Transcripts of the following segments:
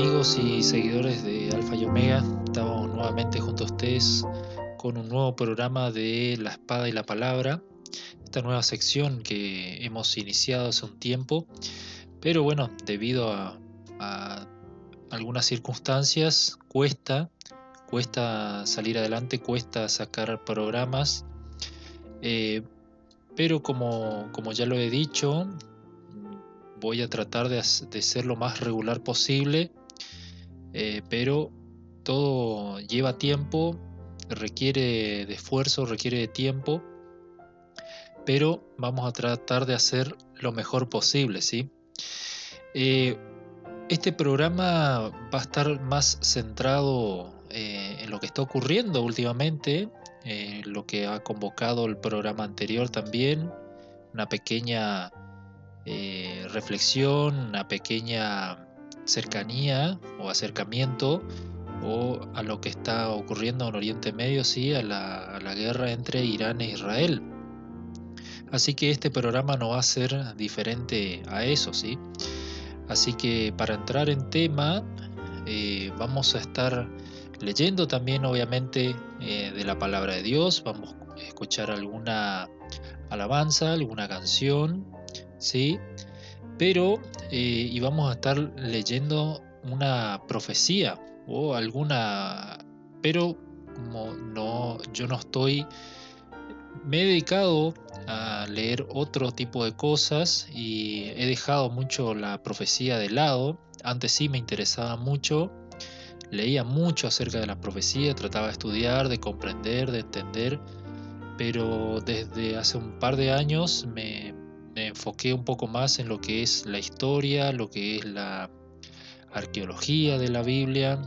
amigos y seguidores de Alfa y Omega? Estamos nuevamente junto a ustedes con un nuevo programa de La Espada y la Palabra, esta nueva sección que hemos iniciado hace un tiempo, pero bueno, debido a algunas circunstancias, cuesta salir adelante, cuesta sacar programas, eh, pero como ya lo he dicho, voy a tratar de ser lo más regular posible, pero todo lleva tiempo, requiere de esfuerzo, requiere de tiempo, pero vamos a tratar de hacer lo mejor posible, ¿sí? Eh, este programa va a estar más centrado en lo que está ocurriendo últimamente, lo que ha convocado el programa anterior también, una pequeña reflexión, una pequeña cercanía o acercamiento o a lo que está ocurriendo en Oriente Medio, sí, a la guerra entre Irán e Israel. Así que este programa no va a ser diferente a eso, sí. Así que para entrar en tema, vamos a estar leyendo también, obviamente, de la palabra de Dios. Vamos a escuchar alguna alabanza, alguna canción, sí. Pero, y vamos a estar leyendo una profecía o alguna, pero como no, yo no estoy, me he dedicado a leer otro tipo de cosas y he dejado mucho la profecía de lado. Antes sí me interesaba mucho, leía mucho acerca de la profecía, trataba de estudiar, de comprender, de entender, pero desde hace un par de años me enfoqué un poco más en lo que es la historia, lo que es la arqueología de la Biblia,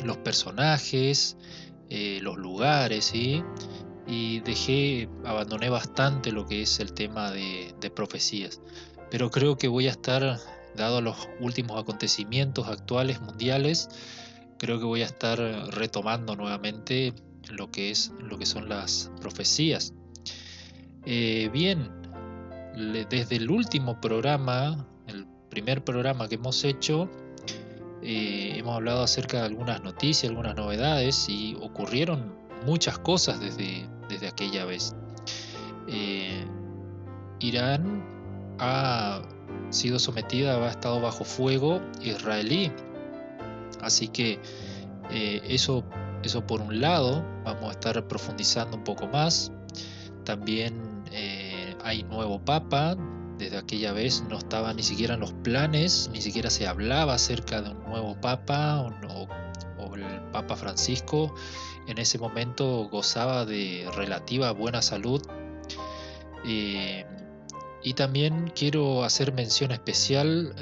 los personajes, los lugares, ¿sí? Y abandoné bastante lo que es el tema de profecías. Pero creo que voy a estar, dado los últimos acontecimientos actuales mundiales, creo que voy a estar retomando nuevamente lo que son las profecías. Bien, desde el último programa, el primer programa que hemos hecho, hemos hablado acerca de algunas noticias, algunas novedades y ocurrieron muchas cosas desde aquella vez. Eh, Irán ha sido sometida, ha estado bajo fuego israelí, así que eso por un lado, vamos a estar profundizando un poco más. También hay nuevo papa. Desde aquella vez no estaba ni siquiera en los planes, ni siquiera se hablaba acerca de un nuevo papa o el Papa Francisco. En ese momento gozaba de relativa buena salud. Eh, y también quiero hacer mención especial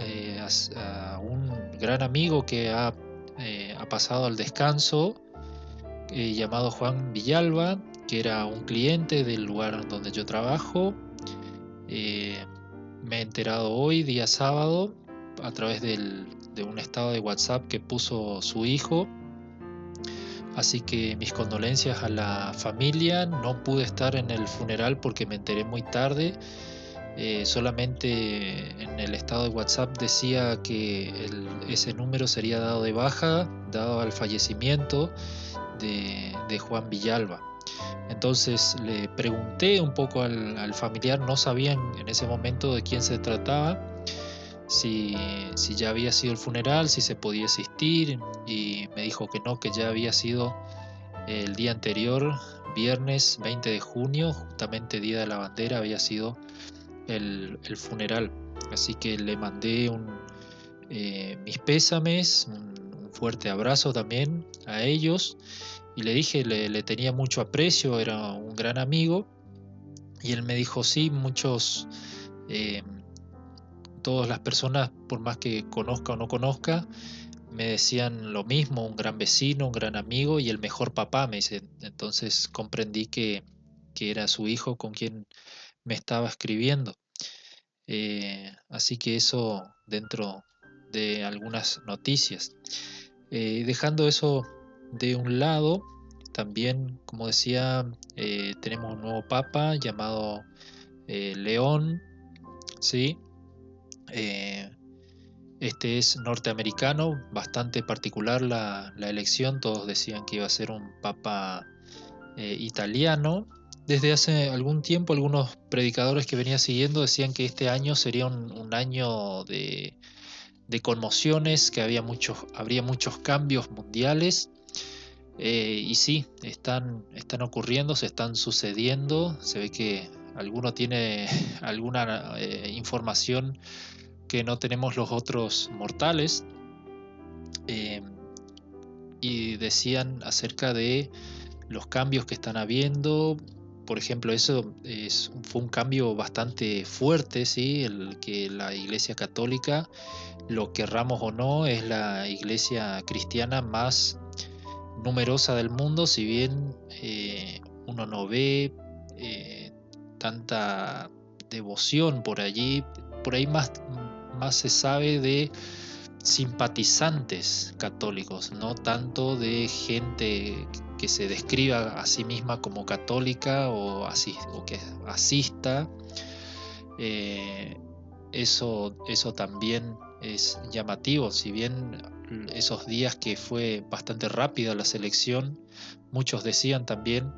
a un gran amigo que ha pasado al descanso, llamado Juan Villalba, que era un cliente del lugar donde yo trabajo. Eh, Me he enterado hoy, día sábado, a través de un estado de WhatsApp que puso su hijo. Así que mis condolencias a la familia. No pude estar en el funeral porque me enteré muy tarde. Solamente en el estado de WhatsApp decía que ese número sería dado de baja, dado al fallecimiento de Juan Villalba. Entonces le pregunté un poco al familiar, no sabían en ese momento de quién se trataba, si ya había sido el funeral, si se podía asistir, y me dijo que no, que ya había sido el día anterior, viernes 20 de junio, justamente Día de la Bandera, había sido el funeral. Así que le mandé mis pésames, un fuerte abrazo también a ellos, y le dije, le tenía mucho aprecio, era un gran amigo, y él me dijo, sí, eh, todas las personas, por más que conozca o no conozca, me decían lo mismo, un gran vecino, un gran amigo y el mejor papá, me dice. Entonces comprendí que era su hijo con quien me estaba escribiendo. Así que eso dentro de algunas noticias. Dejando eso de un lado, también, como decía, tenemos un nuevo papa llamado León, ¿sí? Eh, Este es norteamericano, bastante particular la elección. Todos decían que iba a ser un papa italiano. Desde hace algún tiempo, algunos predicadores que venía siguiendo decían que este año sería un año de conmociones, que habría muchos cambios mundiales. Y sí, están ocurriendo, se están sucediendo. Se ve que alguno tiene alguna información que no tenemos los otros mortales. eh, y decían acerca de los cambios que están habiendo. Por ejemplo, fue un cambio bastante fuerte, ¿sí? El que la Iglesia Católica, lo querramos o no, es la iglesia cristiana más numerosa del mundo. Si bien uno no ve eh, tanta devoción por allí, por ahí más se sabe de simpatizantes católicos, no tanto de gente que se describa a sí misma como católica o que asista. Eh, eso también es llamativo. Si bien esos días que fue bastante rápida la selección, muchos decían también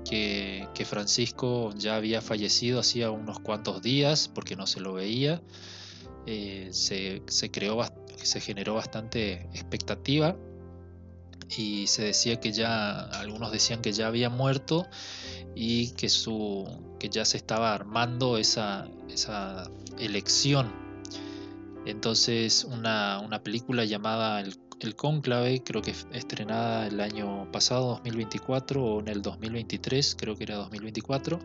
que Francisco ya había fallecido hacía unos cuantos días porque no se lo veía. Se generó bastante expectativa y se decía algunos decían que ya había muerto y que ya se estaba armando esa elección. Entonces una película llamada El Cónclave, creo que estrenada el año pasado, 2024, o en el 2023, creo que era 2024,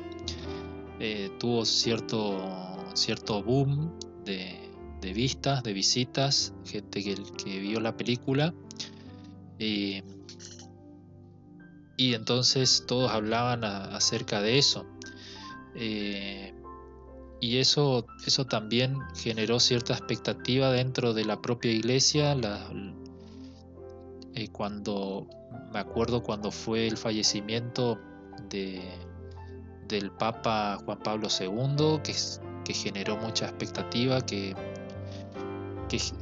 tuvo cierto boom de vistas, de visitas, gente que vio la película. eh, y entonces todos hablaban acerca de eso. eh, y eso también generó cierta expectativa dentro de la propia iglesia. Cuando me acuerdo cuando fue el fallecimiento de, del Papa Juan Pablo II, que generó mucha expectativa, que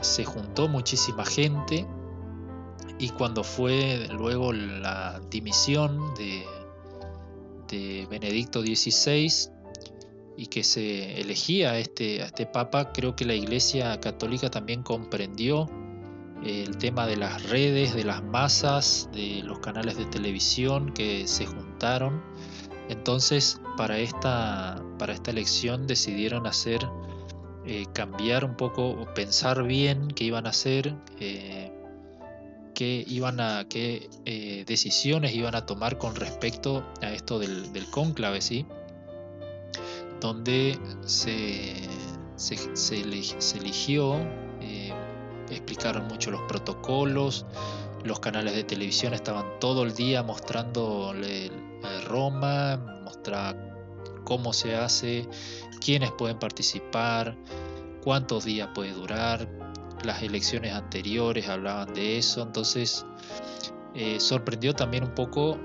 se juntó muchísima gente. Y cuando fue luego la dimisión de Benedicto XVI y que se elegía a este Papa, creo que la Iglesia Católica también comprendió el tema de las redes, de las masas, de los canales de televisión que se juntaron. Entonces, para esta elección decidieron cambiar un poco, pensar bien qué iban a hacer, qué decisiones iban a tomar con respecto a esto del cónclave, ¿sí? Donde se eligió, eh, explicaron mucho los protocolos. Los canales de televisión estaban todo el día mostrando Roma, mostraba cómo se hace, quiénes pueden participar, cuántos días puede durar. Las elecciones anteriores hablaban de eso. Entonces sorprendió también un poco.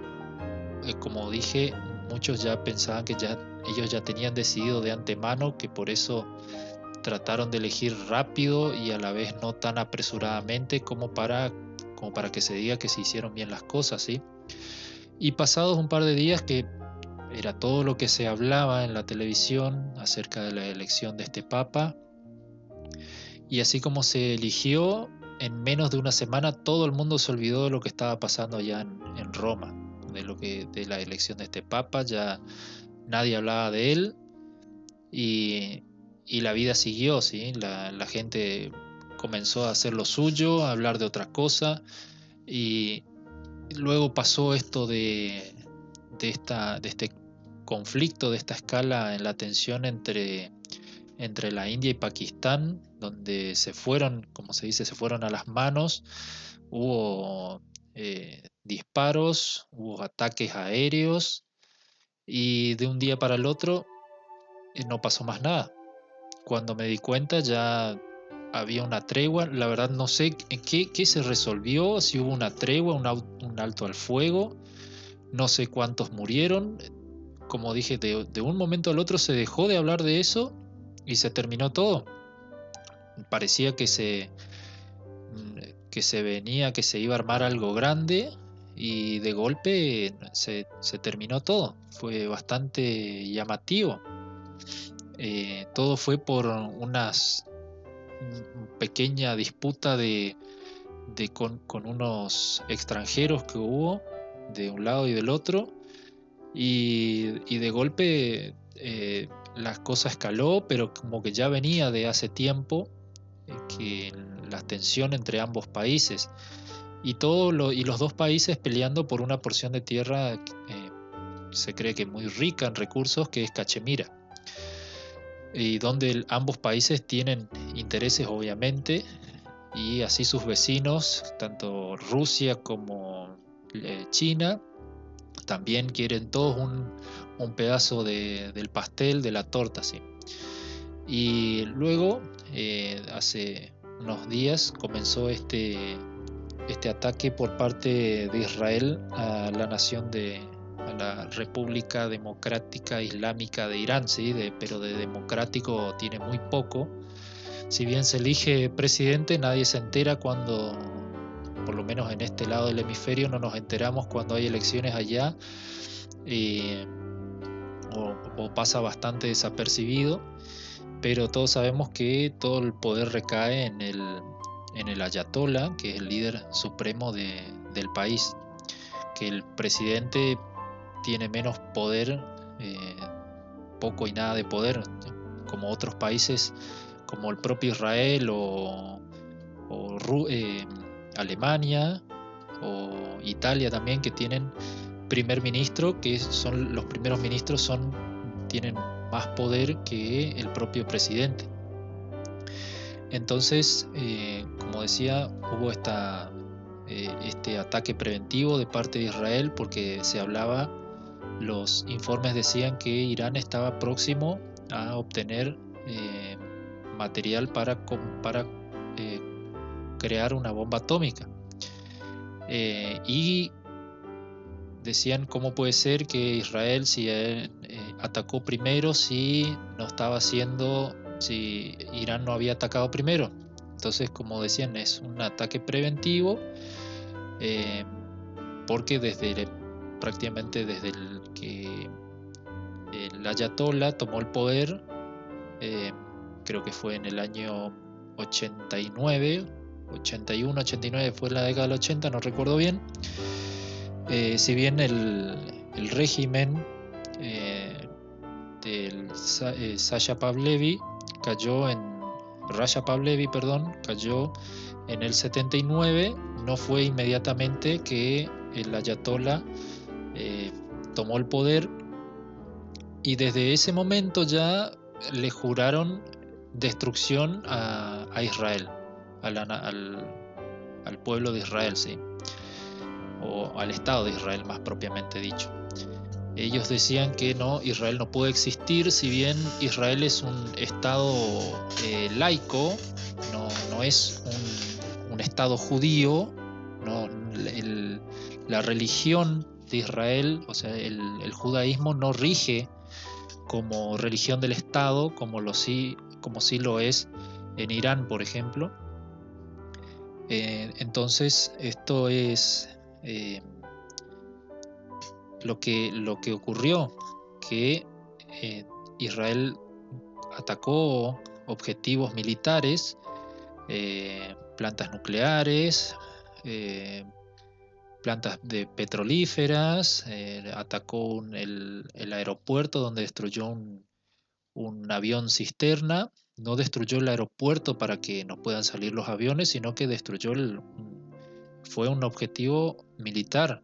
Como dije, muchos ya pensaban que ellos ya tenían decidido de antemano, que por eso trataron de elegir rápido y a la vez no tan apresuradamente como para que se diga que se hicieron bien las cosas, ¿sí? Y pasados un par de días, que era todo lo que se hablaba en la televisión acerca de la elección de este papa, y así como se eligió, en menos de una semana todo el mundo se olvidó de lo que estaba pasando allá en Roma, de la elección de este papa. Ya nadie hablaba de él, y, y la vida siguió, ¿sí? La gente comenzó a hacer lo suyo, a hablar de otra cosa, y luego pasó esto de este conflicto, de esta escala en la tensión entre la India y Pakistán, donde se fueron, como se dice, se fueron a las manos. Hubo disparos, hubo ataques aéreos, y de un día para el otro no pasó más nada. Cuando me di cuenta ya había una tregua. La verdad no sé qué se resolvió, si hubo una tregua, un alto al fuego. No sé cuántos murieron. Como dije, de un momento al otro se dejó de hablar de eso y se terminó todo. parecía que que se iba a armar algo grande, y de golpe se terminó todo. Fue bastante llamativo. Todo fue por una pequeña disputa con unos extranjeros que hubo de un lado y del otro, y de golpe la cosa escaló, pero como que ya venía de hace tiempo, que la tensión entre ambos países, y los dos países peleando por una porción de tierra, se cree que muy rica en recursos, que es Cachemira, y donde ambos países tienen intereses, obviamente, y así sus vecinos, tanto Rusia como China, también quieren todos un pedazo del pastel, de la torta, sí. Y luego, hace unos días, comenzó este ataque por parte de Israel a la República Democrática Islámica de Irán, ¿sí? Pero de democrático tiene muy poco. Si bien se elige presidente, nadie se entera cuando, por lo menos en este lado del hemisferio, no nos enteramos cuando hay elecciones allá, o pasa bastante desapercibido, pero todos sabemos que todo el poder recae en el ayatolá, que es el líder supremo del país, que el presidente tiene menos poder, poco y nada de poder, como otros países como el propio Israel, o Alemania o Italia también, que tienen primer ministro, que son los primeros ministros, tienen más poder que el propio presidente. Entonces, como decía, hubo este ataque preventivo de parte de Israel, porque los informes decían que Irán estaba próximo a obtener material para crear una bomba atómica. Y decían, ¿cómo puede ser que Israel, si atacó primero, si Irán no había atacado primero? Entonces, como decían, es un ataque preventivo, porque prácticamente desde que el ayatolá tomó el poder, creo que fue en el año 89, 81, 89, fue la década del 80, no recuerdo bien. Si bien el régimen del Raja Pahlavi cayó en el 79, no fue inmediatamente que el ayatolá tomó el poder, y desde ese momento ya le juraron destrucción a Israel, al pueblo de Israel, sí, o al Estado de Israel, más propiamente dicho. Ellos decían que no, Israel no puede existir, si bien Israel es un Estado laico, no es un Estado judío, no, la religión de Israel, o sea, el judaísmo no rige como religión del Estado, como sí lo es en Irán, por ejemplo. Entonces, esto es lo que ocurrió, que Israel atacó objetivos militares, plantas nucleares, plantas petrolíferas, atacó el aeropuerto, donde destruyó un avión cisterna. No destruyó el aeropuerto para que no puedan salir los aviones, sino que fue un objetivo militar.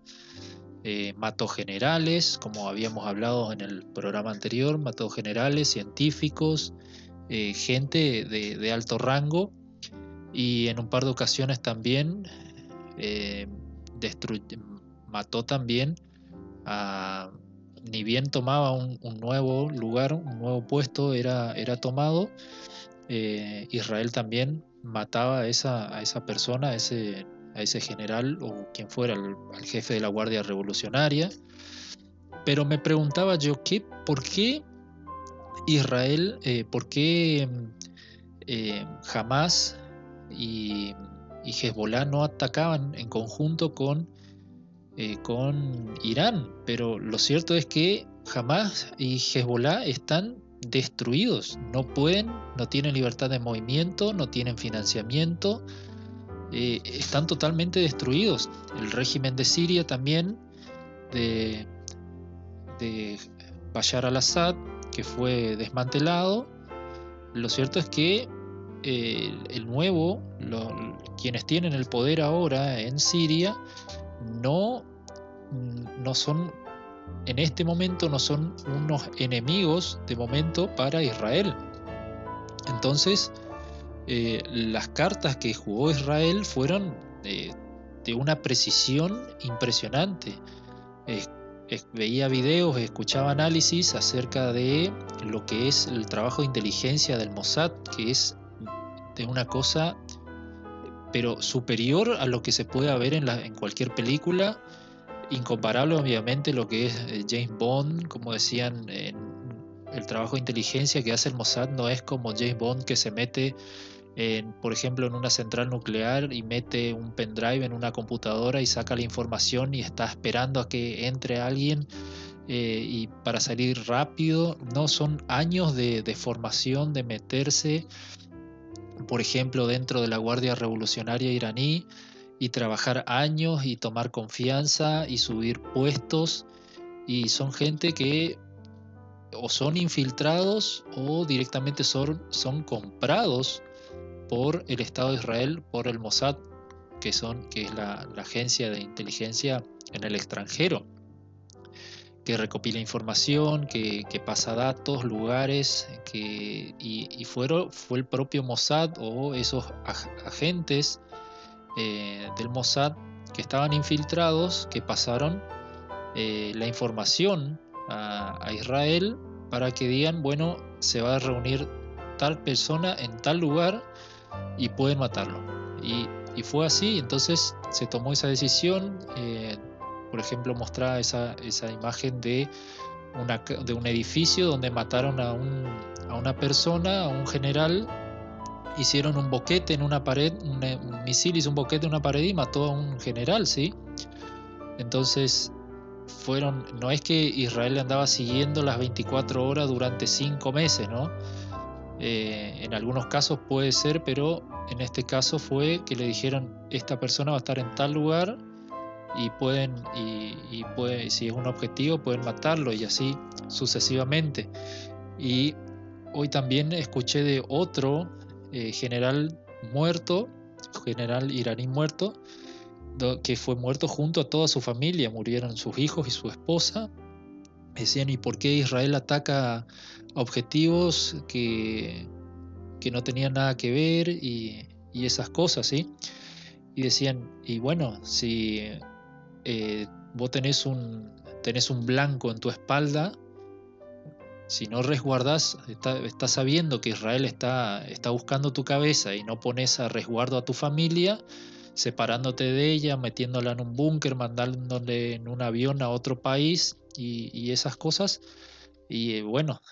Mató generales, como habíamos hablado en el programa anterior, mató generales, científicos, gente de alto rango, y en un par de ocasiones también mató también ni bien tomaba un nuevo lugar, un nuevo puesto era tomado, Israel también mataba a esa persona, a ese general, o quien fuera, al jefe de la Guardia Revolucionaria. Pero me preguntaba yo, ¿por qué Israel, por qué Hamás y Hezbollah no atacaban en conjunto con Irán, pero lo cierto es que Hamás y Hezbollah están destruidos, no tienen libertad de movimiento, no tienen financiamiento, están totalmente destruidos. El régimen de Siria también, de, de Bashar al-Assad, que fue desmantelado. Lo cierto es que el nuevo, quienes tienen el poder ahora en Siria, no, no son, en este momento no son unos enemigos de momento para Israel. Entonces, las cartas que jugó Israel fueron de una precisión impresionante. Veía videos, escuchaba análisis acerca de lo que es el trabajo de inteligencia del Mossad, que es de una cosa pero superior a lo que se puede ver en cualquier película, incomparable obviamente lo que es James Bond, como decían, el trabajo de inteligencia que hace el Mossad no es como James Bond, que se mete por ejemplo, en una central nuclear y mete un pendrive en una computadora y saca la información y está esperando a que entre alguien y para salir rápido. No, son años de formación, de meterse, por ejemplo, dentro de la Guardia Revolucionaria iraní y trabajar años y tomar confianza y subir puestos. Y son gente que o son infiltrados o directamente son comprados por el Estado de Israel, por el Mossad, que es la agencia de inteligencia en el extranjero, que recopila información, que pasa datos, lugares, y fue el propio Mossad o esos agentes del Mossad que estaban infiltrados, que pasaron la información a Israel para que digan, bueno, se va a reunir tal persona en tal lugar y pueden matarlo. Y fue así. Entonces se tomó esa decisión. Por ejemplo, mostraba esa imagen de un edificio donde mataron a una persona, a un general. Hicieron un boquete en una pared, un misil hizo un boquete en una pared y mató a un general, ¿sí? Entonces no es que Israel andaba siguiendo las 24 horas durante 5 meses, ¿no? En algunos casos puede ser, pero en este caso fue que le dijeron, esta persona va a estar en tal lugar y si es un objetivo pueden matarlo, y así sucesivamente. Y hoy también escuché de otro general iraní muerto, que fue muerto junto a toda su familia. Murieron sus hijos y su esposa. Decían, ¿y por qué Israel ataca a objetivos que no tenían nada que ver y esas cosas, ¿sí? Y decían, y bueno, si vos tenés un blanco en tu espalda, si no resguardás, estás sabiendo que Israel está buscando tu cabeza y no pones a resguardo a tu familia, separándote de ella, metiéndola en un búnker, mandándole en un avión a otro país y esas cosas. Y bueno,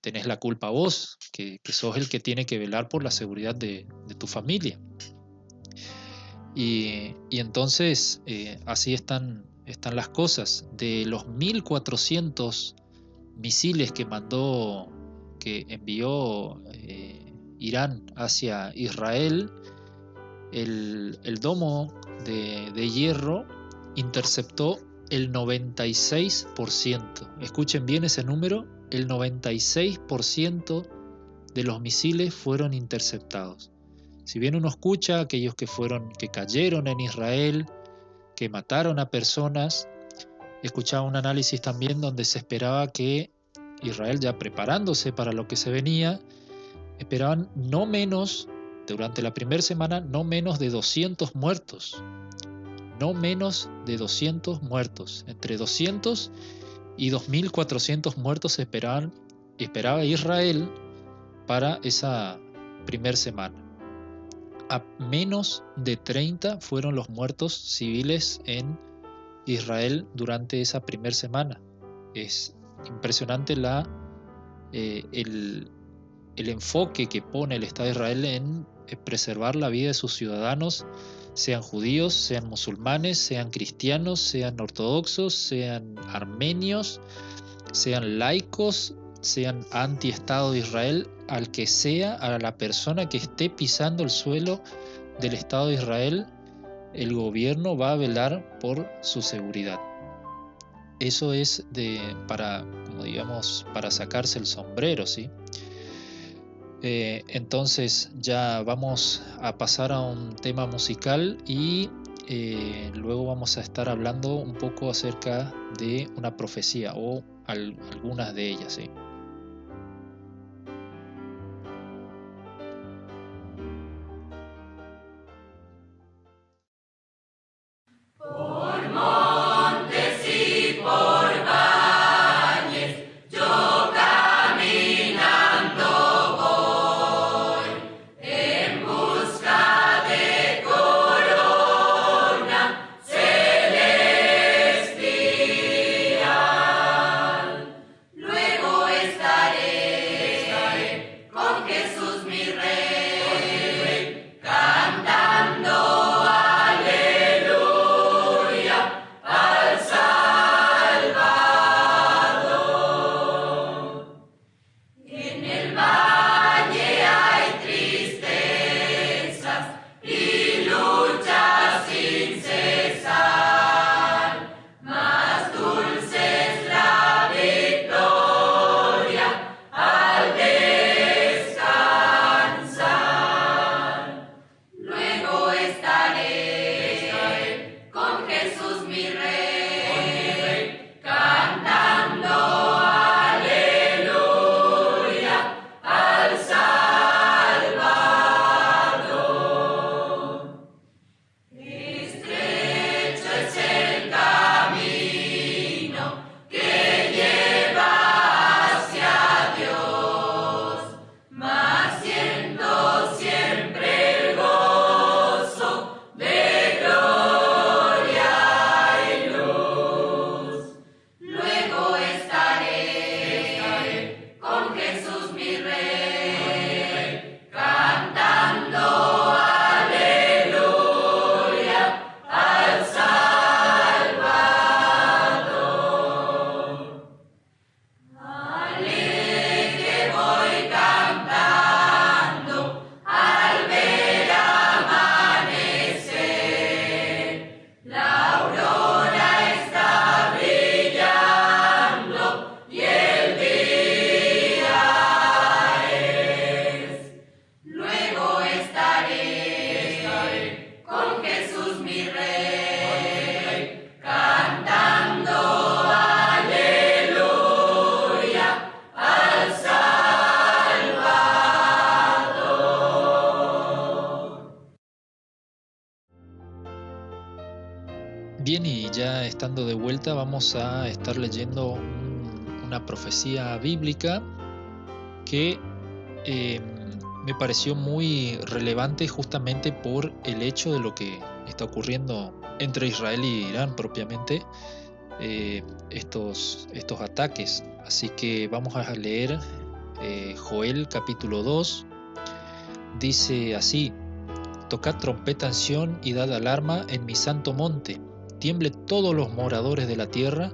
tenés la culpa vos, que sos el que tiene que velar por la seguridad de tu familia. Y entonces así están las cosas. De los 1.400 misiles que envió Irán hacia Israel, el domo de hierro interceptó el 96%. Escuchen bien ese número, el 96% de los misiles fueron interceptados. Si bien uno escucha aquellos que cayeron en Israel, que mataron a personas, escuchaba un análisis también donde se esperaba que Israel, ya preparándose para lo que se venía, esperaban durante la primera semana, no menos de 200 muertos. No menos de 200 muertos. Entre 200 y 2.400 muertos esperaba Israel para esa primera semana. A menos de 30 fueron los muertos civiles en Israel durante esa primera semana. Es impresionante el el enfoque que pone el Estado de Israel en preservar la vida de sus ciudadanos, sean judíos, sean musulmanes, sean cristianos, sean ortodoxos, sean armenios, sean laicos, sean anti-Estado de Israel, al que sea, a la persona que esté pisando el suelo del Estado de Israel, el gobierno va a velar por su seguridad. Eso es como digamos, para sacarse el sombrero, ¿sí? Entonces ya vamos a pasar a un tema musical y luego vamos a estar hablando un poco acerca de una profecía o algunas de ellas, ¿sí? Bien, y ya estando de vuelta vamos a estar leyendo una profecía bíblica que me pareció muy relevante justamente por el hecho de lo que está ocurriendo entre Israel y Irán propiamente, estos ataques. Así que vamos a leer Joel capítulo 2. Dice así: Tocad trompeta en Sión y dad alarma en mi santo monte. Tiemble todos los moradores de la tierra,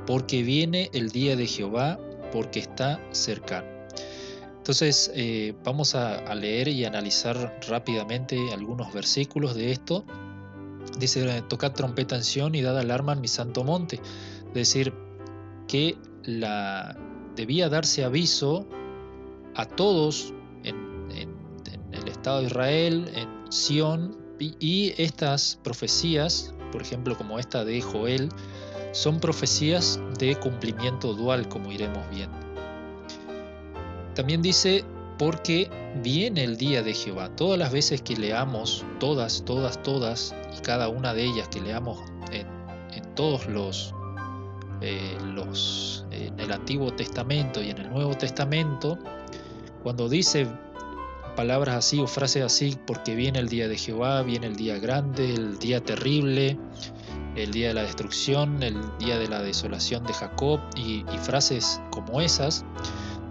porque viene el día de Jehová, porque está cercano. Entonces vamos a leer y analizar rápidamente algunos versículos de esto. Dice: tocad trompeta en Sión y dad alarma en mi santo monte. Es decir, que debía darse aviso a todos en el Estado de Israel, en Sión, y estas profecías, por ejemplo como esta de Joel, son profecías de cumplimiento dual, como iremos viendo. También dice: porque viene el día de Jehová. Todas las veces que leamos, todas, y cada una de ellas que leamos en todos en el Antiguo Testamento y en el Nuevo Testamento, cuando dice palabras así o frases así, porque viene el día de Jehová, viene el día grande, el día terrible, el día de la destrucción, el día de la desolación de Jacob, y frases como esas,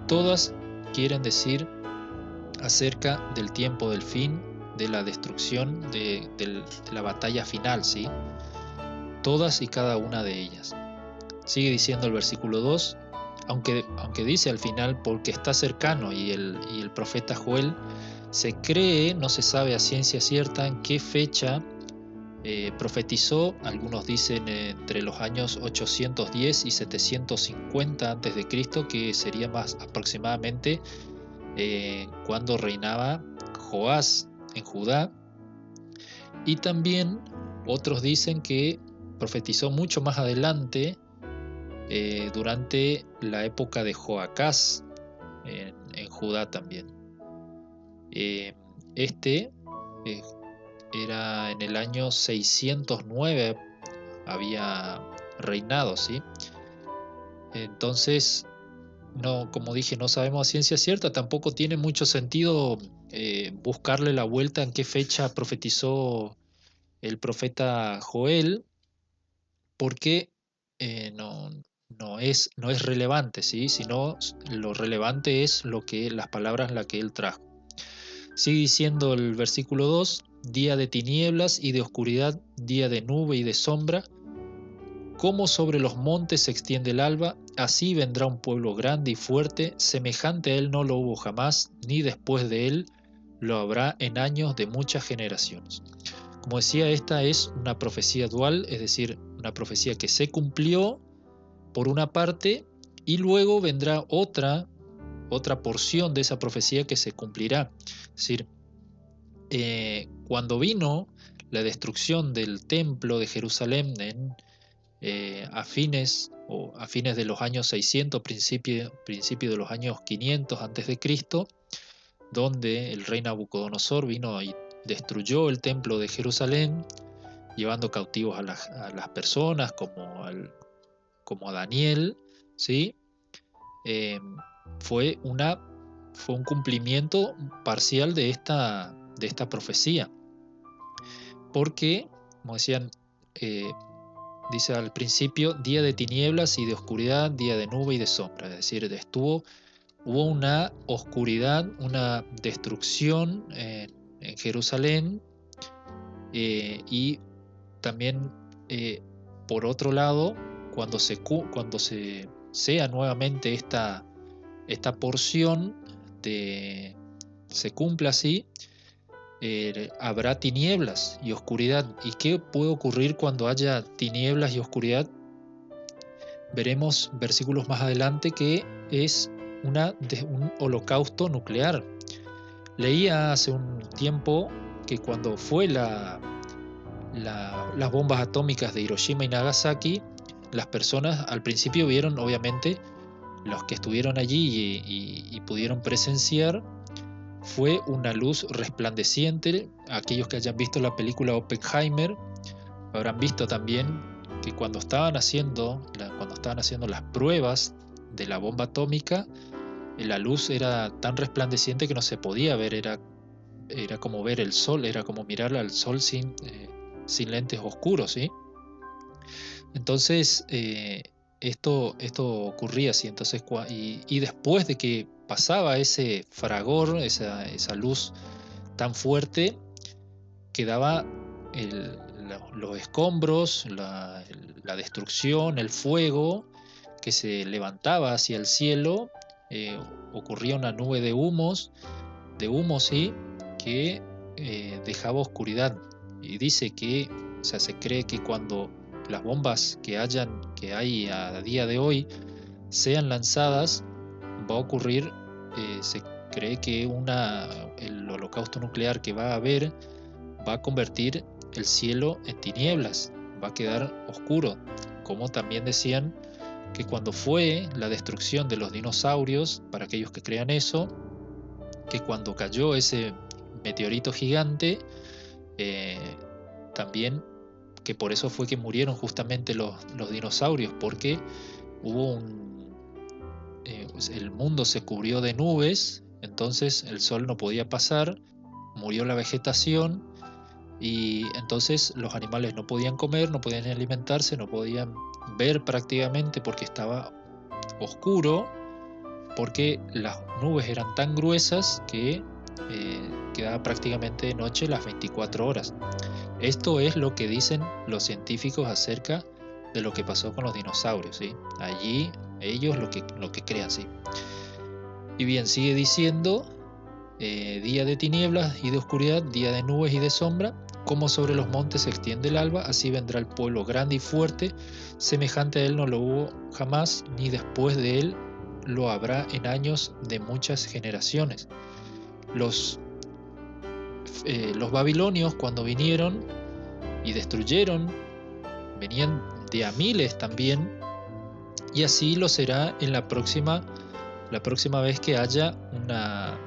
todas quieren decir acerca del tiempo del fin, de la destrucción, de la batalla final, ¿sí? Todas y cada una de ellas. Sigue diciendo el versículo 2, aunque dice al final, porque está cercano, y el profeta Joel se cree, no se sabe a ciencia cierta en qué fecha profetizó. Algunos dicen entre los años 810 y 750 a.C., que sería más aproximadamente cuando reinaba Joás en Judá. Y también otros dicen que profetizó mucho más adelante, durante la época de Joacás en Judá también. Este era en el año 609, había reinado, ¿sí? Entonces, no, como dije, no sabemos a ciencia cierta, tampoco tiene mucho sentido buscarle la vuelta en qué fecha profetizó el profeta Joel, porque no es relevante, ¿sí? Sino lo relevante es las palabras las que él trajo. Sigue diciendo el versículo 2, día de tinieblas y de oscuridad, día de nube y de sombra, como sobre los montes se extiende el alba, así vendrá un pueblo grande y fuerte, semejante a él no lo hubo jamás, ni después de él lo habrá en años de muchas generaciones. Como decía, esta es una profecía dual, es decir, una profecía que se cumplió por una parte, y luego vendrá otra porción de esa profecía que se cumplirá. Es decir, cuando vino la destrucción del templo de Jerusalén a fines de los años 600, principio de los años 500 a.C., donde el rey Nabucodonosor vino y destruyó el templo de Jerusalén, llevando cautivos a las personas como a Daniel, ¿sí? Fue un cumplimiento parcial de esta profecía, porque, como decían, dice al principio, día de tinieblas y de oscuridad, día de nube y de sombra, es decir, hubo una oscuridad, una destrucción en Jerusalén, y también, por otro lado, cuando se sea nuevamente esta porción, se cumpla así, habrá tinieblas y oscuridad. ¿Y qué puede ocurrir cuando haya tinieblas y oscuridad? Veremos versículos más adelante que es un holocausto nuclear. Leía hace un tiempo que cuando fue las bombas atómicas de Hiroshima y Nagasaki, las personas al principio vieron, obviamente, los que estuvieron allí y pudieron presenciar, fue una luz resplandeciente. Aquellos que hayan visto la película Oppenheimer habrán visto también que cuando estaban haciendo las pruebas de la bomba atómica, la luz era tan resplandeciente que no se podía ver, era como ver el sol, era como mirar al sol sin lentes oscuros, ¿sí? Entonces, esto ocurría así. Entonces, y después de que pasaba ese fragor, esa luz tan fuerte, quedaba los escombros, la destrucción, el fuego que se levantaba hacia el cielo. Ocurría una nube de humo, ¿sí? Que dejaba oscuridad. Y dice que, o sea, se cree que cuando las bombas que hay a día de hoy sean lanzadas, va a ocurrir, se cree que el holocausto nuclear que va a haber va a convertir el cielo en tinieblas, va a quedar oscuro, como también decían que cuando fue la destrucción de los dinosaurios, para aquellos que crean eso, que cuando cayó ese meteorito gigante, también que por eso fue que murieron justamente los dinosaurios, porque hubo el mundo se cubrió de nubes, entonces el sol no podía pasar, murió la vegetación, y entonces los animales no podían comer, no podían alimentarse, no podían ver prácticamente porque estaba oscuro, porque las nubes eran tan gruesas que quedaba prácticamente de noche las 24 horas. Esto es lo que dicen los científicos acerca de lo que pasó con los dinosaurios, ¿sí? Allí ellos lo que crean, ¿sí? Y bien, sigue diciendo, día de tinieblas y de oscuridad, día de nubes y de sombra, como sobre los montes se extiende el alba, así vendrá el pueblo grande y fuerte, semejante a él no lo hubo jamás, ni después de él lo habrá en años de muchas generaciones. Los babilonios, cuando vinieron y destruyeron, venían de a miles también, y así lo será en la próxima vez que haya la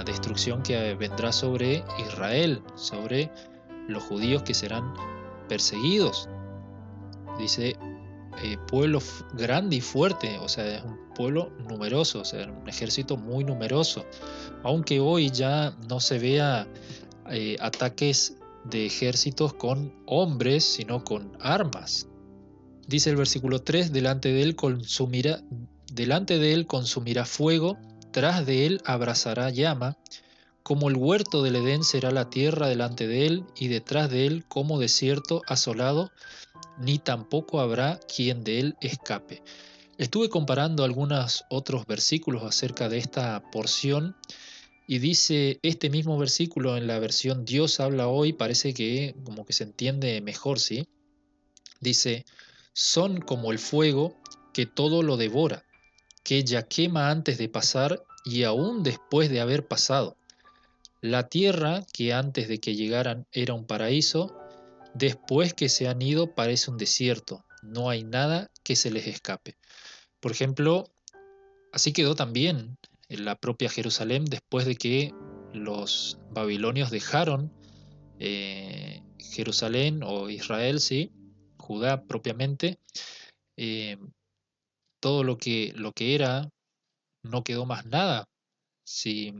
destrucción que vendrá sobre Israel, sobre los judíos que serán perseguidos. Dice, pueblo grande y fuerte, o sea, es un pueblo numeroso, o sea, un ejército muy numeroso. Aunque hoy ya no se vea ataques de ejércitos con hombres, sino con armas. Dice el versículo 3, delante de él consumirá fuego, tras de él abrazará llama, como el huerto del Edén será la tierra delante de él, y detrás de él como desierto asolado, ni tampoco habrá quien de él escape. Estuve comparando algunos otros versículos acerca de esta porción, y dice este mismo versículo en la versión Dios habla hoy, parece que como que se entiende mejor, ¿sí? Dice, son como el fuego que todo lo devora, que ya quema antes de pasar y aún después de haber pasado. La tierra, que antes de que llegaran era un paraíso, después que se han ido parece un desierto. No hay nada que se les escape. Por ejemplo, así quedó también en la propia Jerusalén después de que los babilonios dejaron Jerusalén o Israel, ¿sí? Judá propiamente. eh, Todo lo que era, no quedó más nada. Si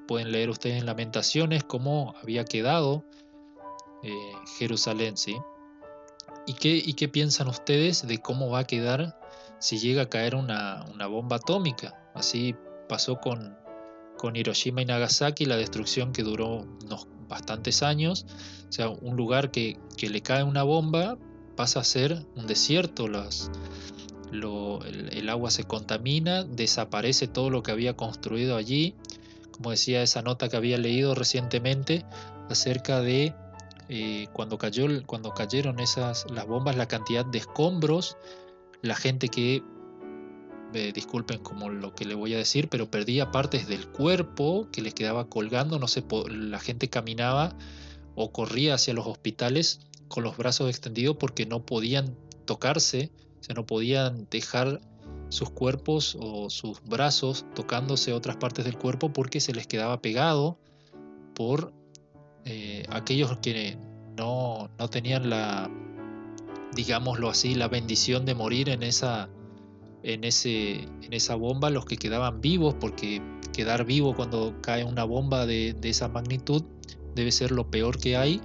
pueden leer ustedes en Lamentaciones cómo había quedado Jerusalén, ¿sí? ¿Y qué piensan ustedes de cómo va a quedar si llega a caer una bomba atómica? Así pasó con Hiroshima y Nagasaki, la destrucción que duró unos bastantes años. O sea, un lugar que le cae una bomba pasa a ser un desierto. El agua se contamina, desaparece todo lo que había construido allí. Como decía esa nota que había leído recientemente acerca de cuando cayeron las bombas, la cantidad de escombros, la gente que, disculpen como lo que le voy a decir, pero perdía partes del cuerpo que les quedaba colgando, no sé, la gente caminaba o corría hacia los hospitales con los brazos extendidos porque no podían tocarse, o sea, no podían dejar sus cuerpos o sus brazos tocándose otras partes del cuerpo porque se les quedaba pegado por aquellos que no tenían digámoslo así, la bendición de morir en esa bomba, los que quedaban vivos, porque quedar vivo cuando cae una bomba de esa magnitud debe ser lo peor que hay,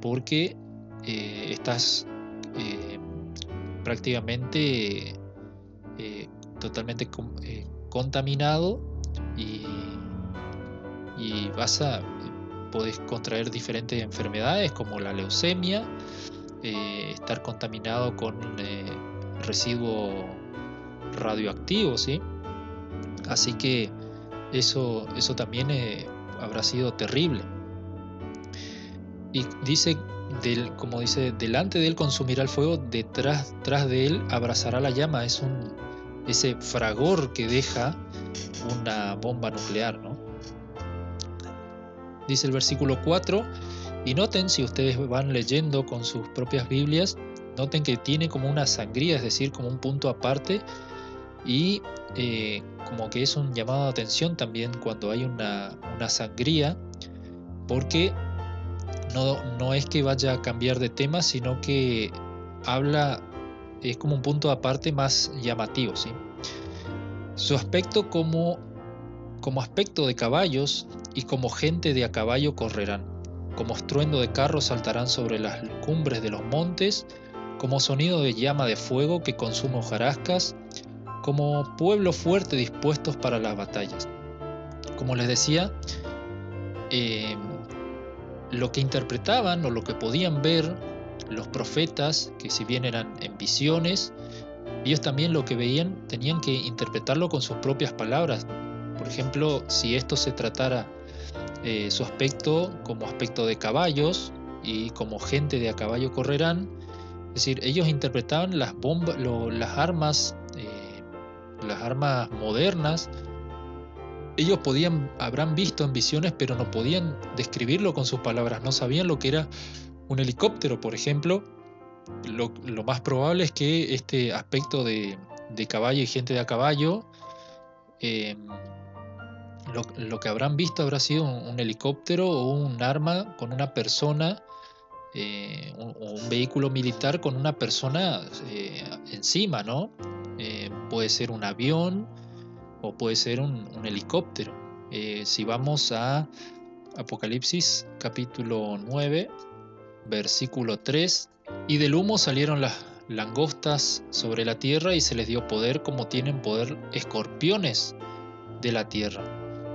porque estás prácticamente totalmente contaminado y podés contraer diferentes enfermedades como la leucemia, estar contaminado con residuo radioactivo, ¿sí? Así que eso también habrá sido terrible. Y dice, como dice, delante de él consumirá el fuego, tras de él abrazará la llama. Es ese fragor que deja una bomba nuclear, ¿no? Dice el versículo 4, y noten, si ustedes van leyendo con sus propias Biblias, noten que tiene como una sangría, es decir, como un punto aparte, y como que es un llamado de atención también cuando hay una sangría, porque no es que vaya a cambiar de tema, sino que es como un punto aparte más llamativo, ¿sí? Su aspecto como aspecto de caballos, y como gente de a caballo correrán, como estruendo de carros saltarán sobre las cumbres de los montes, como sonido de llama de fuego que consume hojarascas, como pueblo fuerte dispuestos para las batallas. Como les decía, eh, lo que interpretaban o lo que podían ver los profetas, que si bien eran en visiones, ellos también lo que veían tenían que interpretarlo con sus propias palabras. Por ejemplo, si esto se tratara su aspecto como aspecto de caballos y como gente de a caballo correrán, es decir, ellos interpretaban las bombas, las armas modernas. Ellos habrán visto en visiones, pero no podían describirlo con sus palabras, no sabían lo que era un helicóptero, por ejemplo. Lo más probable es que este aspecto de caballo y gente de a caballo, eh, lo que habrán visto habrá sido un helicóptero o un arma con una persona, o un vehículo militar con una persona encima, ¿no? Puede ser un avión o puede ser un helicóptero. Si vamos a Apocalipsis capítulo 9, versículo 3, y del humo salieron las langostas sobre la tierra y se les dio poder como tienen poder escorpiones de la tierra.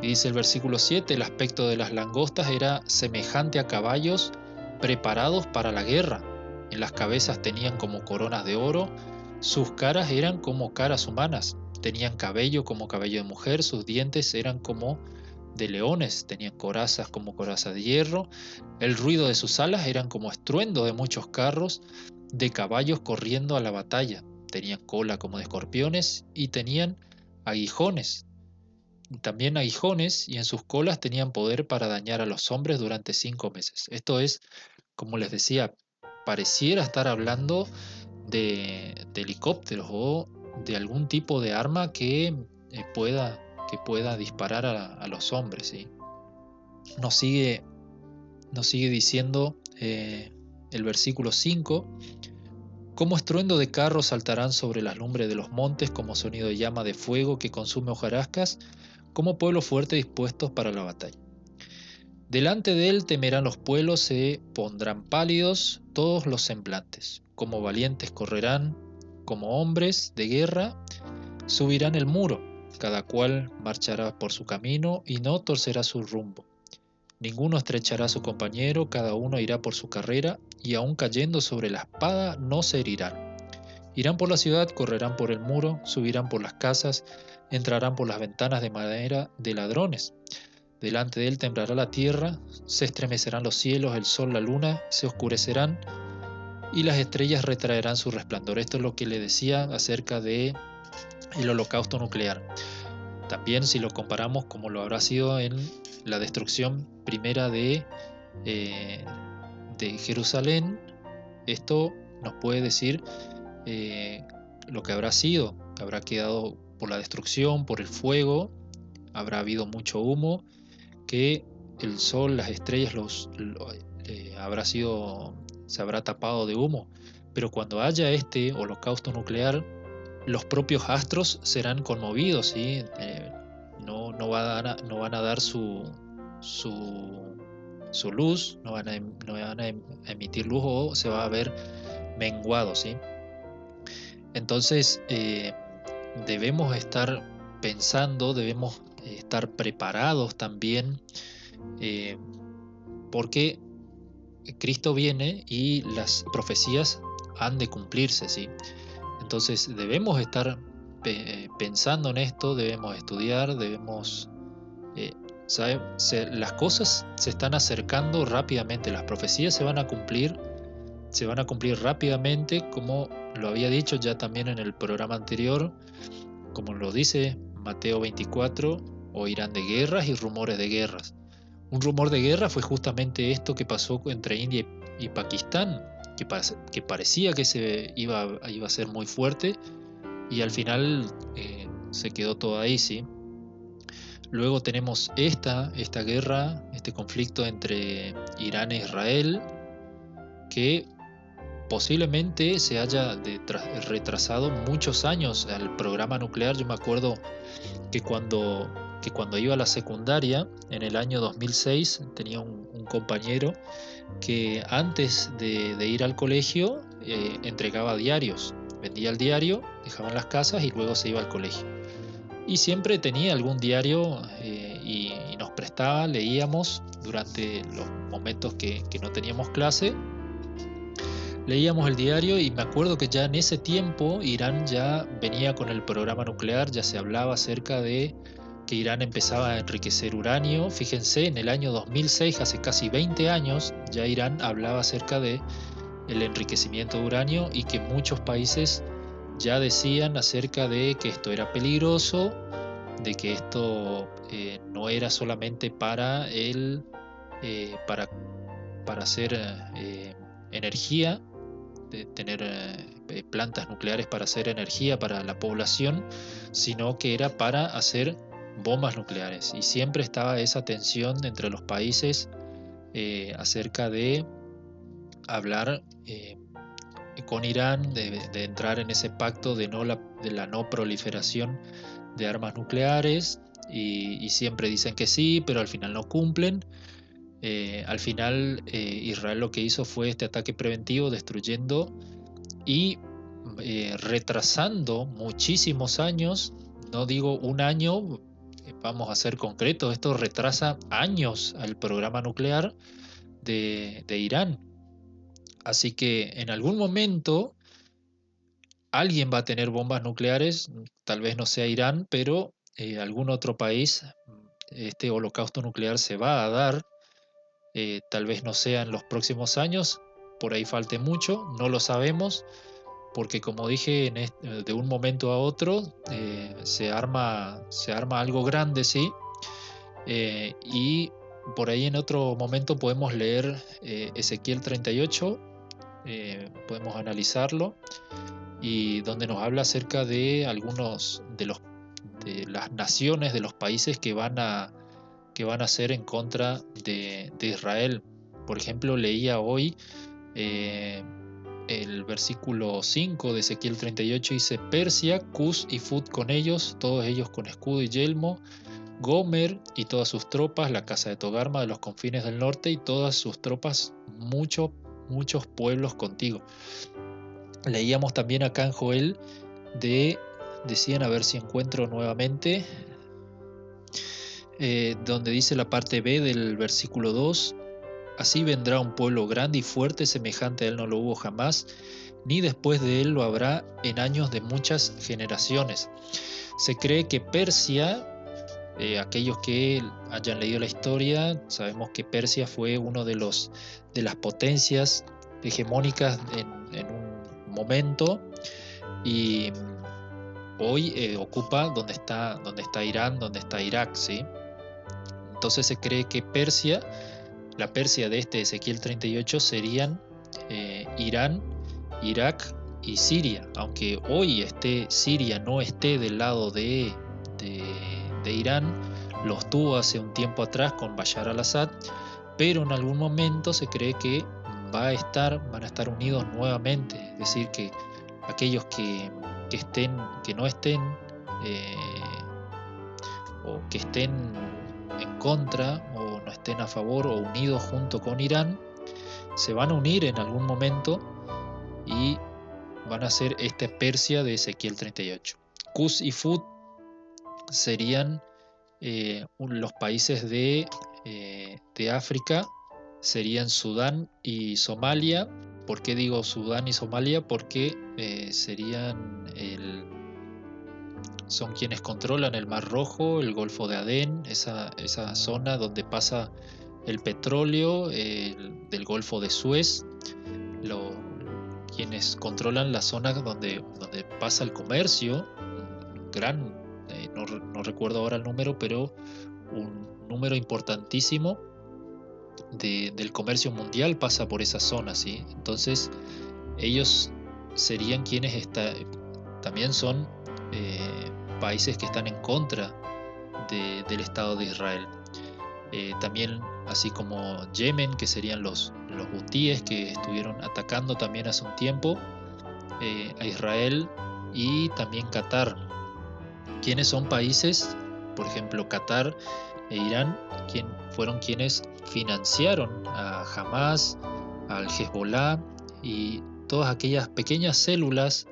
Y dice el versículo 7, el aspecto de las langostas era semejante a caballos preparados para la guerra. En las cabezas tenían como coronas de oro, sus caras eran como caras humanas, tenían cabello como cabello de mujer, sus dientes eran como de leones, tenían corazas como corazas de hierro, el ruido de sus alas eran como estruendo de muchos carros de caballos corriendo a la batalla, tenían cola como de escorpiones y tenían aguijones, también aguijones, y en sus colas tenían poder para dañar a los hombres durante 5 meses. Esto es, como les decía, pareciera estar hablando de helicópteros o de algún tipo de arma que pueda disparar a los hombres, ¿sí? Nos sigue diciendo el versículo 5, como estruendo de carros saltarán sobre las lumbres de los montes, como sonido de llama de fuego que consume hojarascas, como pueblo fuerte dispuestos para la batalla. Delante de él temerán los pueblos, se pondrán pálidos todos los semblantes, como valientes correrán, como hombres de guerra subirán el muro, cada cual marchará por su camino y no torcerá su rumbo. Ninguno estrechará a su compañero, cada uno irá por su carrera, y aun cayendo sobre la espada no se herirán. Irán por la ciudad, correrán por el muro, subirán por las casas, entrarán por las ventanas de madera de ladrones. Delante de él temblará la tierra, se estremecerán los cielos, el sol, la luna, se oscurecerán, y las estrellas retraerán su resplandor. Esto es lo que le decía acerca de el holocausto nuclear. También si lo comparamos como lo habrá sido en la destrucción primera de Jerusalén, esto nos puede decir lo que habrá sido, que habrá quedado por la destrucción, por el fuego, habrá habido mucho humo, que el sol, las estrellas se habrá tapado de humo, pero cuando haya este holocausto nuclear, los propios astros serán conmovidos, ¿sí? No van a dar su luz, no van a emitir luz o se va a ver menguado, ¿sí? Entonces debemos estar pensando, debemos estar preparados también, porque Cristo viene y las profecías han de cumplirse, ¿sí? Entonces debemos estar pensando en esto, debemos estudiar, debemos las cosas se están acercando rápidamente, las profecías se van a cumplir rápidamente, como lo había dicho ya también en el programa anterior, como lo dice Mateo 24, oirán de guerras y rumores de guerras. Un rumor de guerra fue justamente esto que pasó entre India y Pakistán, que parecía que iba a ser muy fuerte y al final se quedó todo ahí, ¿sí? Luego tenemos esta guerra, este conflicto entre Irán e Israel, que posiblemente se haya retrasado muchos años al programa nuclear. Yo me acuerdo que cuando iba a la secundaria, en el año 2006, tenía un compañero que antes de ir al colegio entregaba diarios, vendía el diario, dejaba en las casas y luego se iba al colegio. Y siempre tenía algún diario y nos leíamos durante los momentos que no teníamos clase, leíamos el diario y me acuerdo que ya en ese tiempo Irán ya venía con el programa nuclear, ya se hablaba acerca de que Irán empezaba a enriquecer uranio. Fíjense, en el año 2006, hace casi 20 años, ya Irán hablaba acerca de el enriquecimiento de uranio y que muchos países ya decían acerca de que esto era peligroso, de que esto no era solamente para para hacer energía, de tener plantas nucleares para hacer energía para la población, sino que era para hacer bombas nucleares. Y siempre estaba esa tensión entre los países acerca de hablar con Irán, de entrar en ese pacto de la no proliferación de armas nucleares, y siempre dicen que sí, pero al final no cumplen. Al final Israel lo que hizo fue este ataque preventivo, destruyendo y retrasando muchísimos años. No digo un año, vamos a ser concretos, esto retrasa años al programa nuclear de Irán. Así que en algún momento alguien va a tener bombas nucleares, tal vez no sea Irán, pero algún otro país. Este holocausto nuclear se va a dar, tal vez no sea en los próximos años, por ahí falte mucho, no lo sabemos, porque como dije, de un momento a otro se arma algo grande, ¿sí? Y por ahí en otro momento podemos leer Ezequiel 38, podemos analizarlo, y donde nos habla acerca de algunos de las naciones, de los países que van a ser en contra de Israel. Por ejemplo, leía hoy el versículo 5 de Ezequiel 38, dice: Persia, Cus y Fut con ellos, todos ellos con escudo y yelmo, Gomer y todas sus tropas, la casa de Togarma de los confines del norte y todas sus tropas, muchos pueblos contigo. Leíamos también acá en Joel decían, a ver si encuentro nuevamente, donde dice la parte B del versículo 2: Así vendrá un pueblo grande y fuerte, semejante a él no lo hubo jamás, ni después de él lo habrá en años de muchas generaciones. Se cree que Persia, aquellos que hayan leído la historia, sabemos que Persia fue uno de las potencias hegemónicas en un momento, y hoy ocupa donde está Irán, donde está Irak, ¿sí? Entonces se cree que la Persia de este Ezequiel 38 serían Irán, Irak y Siria. Aunque hoy Siria no esté del lado de Irán, lo estuvo hace un tiempo atrás con Bashar al-Assad, pero en algún momento se cree que van a estar unidos nuevamente. Es decir, que aquellos que no estén o que estén en contra o no estén a favor o unidos junto con Irán, se van a unir en algún momento y van a ser esta Persia de Ezequiel 38. Cus y Fut serían los países de África, serían Sudán y Somalia. ¿Por qué digo Sudán y Somalia? Porque son quienes controlan el Mar Rojo, el Golfo de Adén, esa zona donde pasa el petróleo del Golfo de Suez, quienes controlan la zona donde pasa el comercio, un gran, no recuerdo ahora el número, pero un número importantísimo del comercio mundial pasa por esa zona, ¿sí? Entonces ellos serían quienes también son países que están en contra del Estado de Israel. También, así como Yemen, que serían los hutíes, que estuvieron atacando también hace un tiempo a Israel, y también Qatar, quienes son países, por ejemplo Qatar e Irán, fueron quienes financiaron a Hamas, al Hezbollah y todas aquellas pequeñas células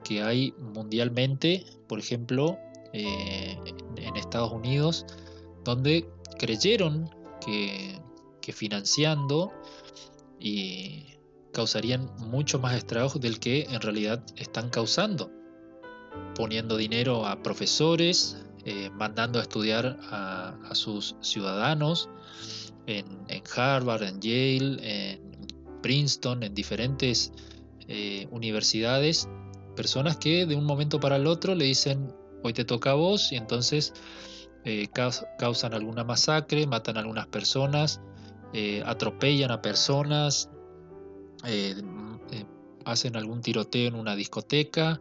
que hay mundialmente, por ejemplo en Estados Unidos, donde creyeron que financiando y causarían mucho más estragos del que en realidad están causando, poniendo dinero a profesores, mandando a estudiar a sus ciudadanos en Harvard, en Yale, en Princeton, en diferentes universidades, personas que de un momento para el otro le dicen, hoy te toca a vos, y entonces causan alguna masacre, matan a algunas personas, atropellan a personas, eh, eh, hacen algún tiroteo en una discoteca,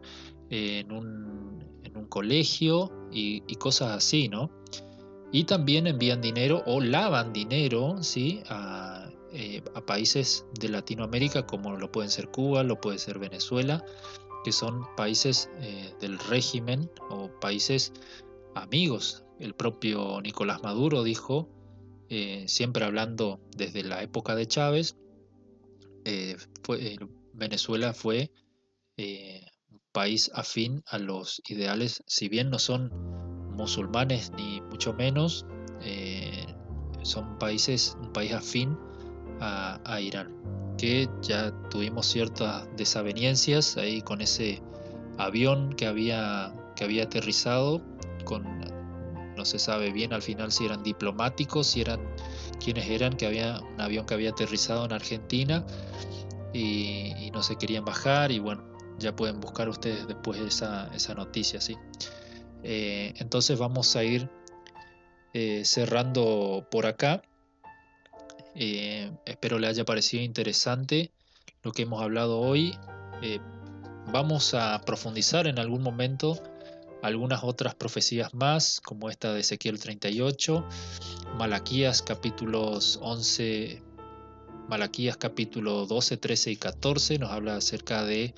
en un colegio y cosas así, ¿no? Y también envían dinero o lavan dinero, ¿sí? A países de Latinoamérica, como lo pueden ser Cuba, lo puede ser Venezuela, que son países del régimen o países amigos. El propio Nicolás Maduro dijo, siempre hablando desde la época de Chávez, Venezuela fue un país afín a los ideales, si bien no son musulmanes ni mucho menos, son un país afín a Irán, que ya tuvimos ciertas desavenencias ahí con ese avión que había aterrizado, no se sabe bien al final si eran diplomáticos, si eran quienes eran, que había un avión que había aterrizado en Argentina y no se querían bajar, y bueno, ya pueden buscar ustedes después esa noticia, ¿sí? Entonces vamos a ir cerrando por acá. Espero le haya parecido interesante lo que hemos hablado hoy. Vamos a profundizar en algún momento algunas otras profecías más, como esta de Ezequiel 38, Malaquías capítulos 11, Malaquías capítulo 12, 13 y 14 nos habla acerca de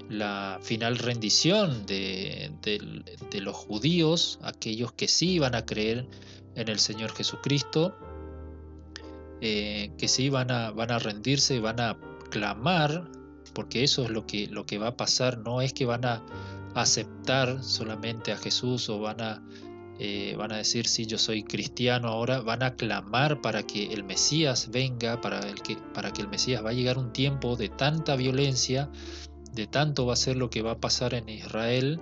la final rendición de los judíos, aquellos que sí iban a creer en el Señor Jesucristo, que sí van a rendirse, van a clamar, porque eso es lo que va a pasar. No es que van a aceptar solamente a Jesús o van a decir, sí, yo soy cristiano ahora. Van a clamar para que el Mesías venga, para que el Mesías va a llegar un tiempo de tanta violencia, de tanto va a ser lo que va a pasar en Israel,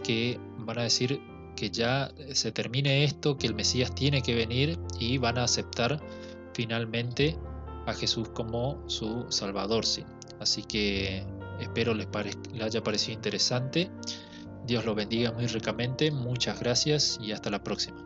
que van a decir que ya se termine esto, que el Mesías tiene que venir, y van a aceptar finalmente a Jesús como su Salvador, sí. Así que espero les haya parecido interesante. Dios los bendiga muy ricamente. Muchas gracias y hasta la próxima.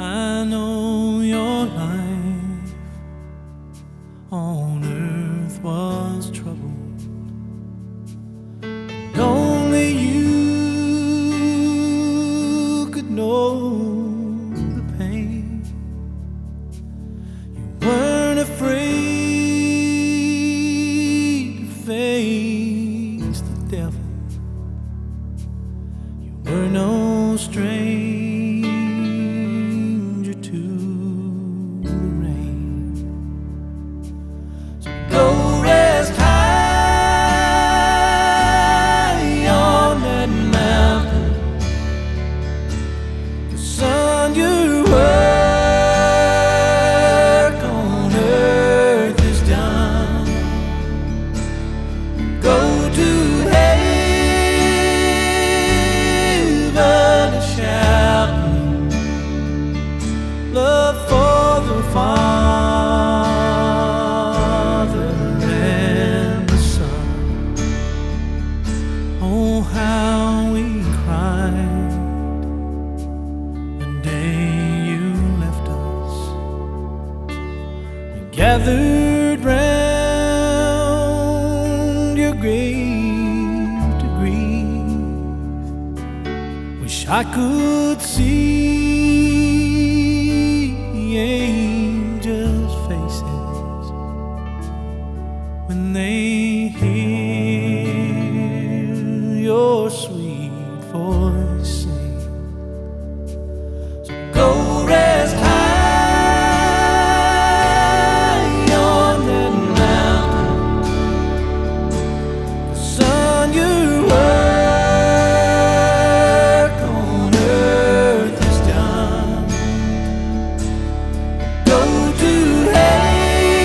I know your life on earth was troubled, and only you could know the pain. You weren't afraid to face the devil. You were no stranger to the rain. So go rest high on that mountain. The sun gathered round your grave to grieve. Wish I could see angels' faces when they hear your sweet voice sing. So go rest high on that mountain. Son, your work on earth is done. Go to heaven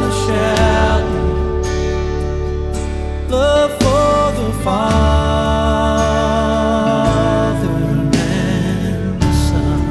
a shouting, love for the Father and the Son.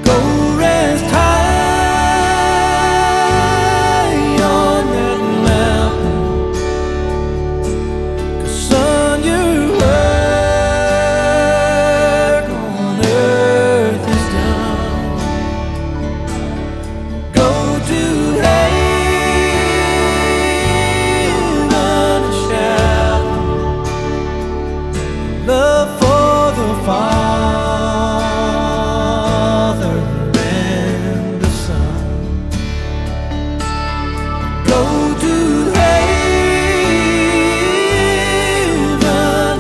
Go rest high on that mountain, 'cause son, your work on earth is done. Go to heaven a shouting, love for the Father and the Son. Go to heaven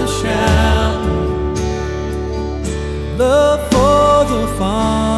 a shouting, love for the Father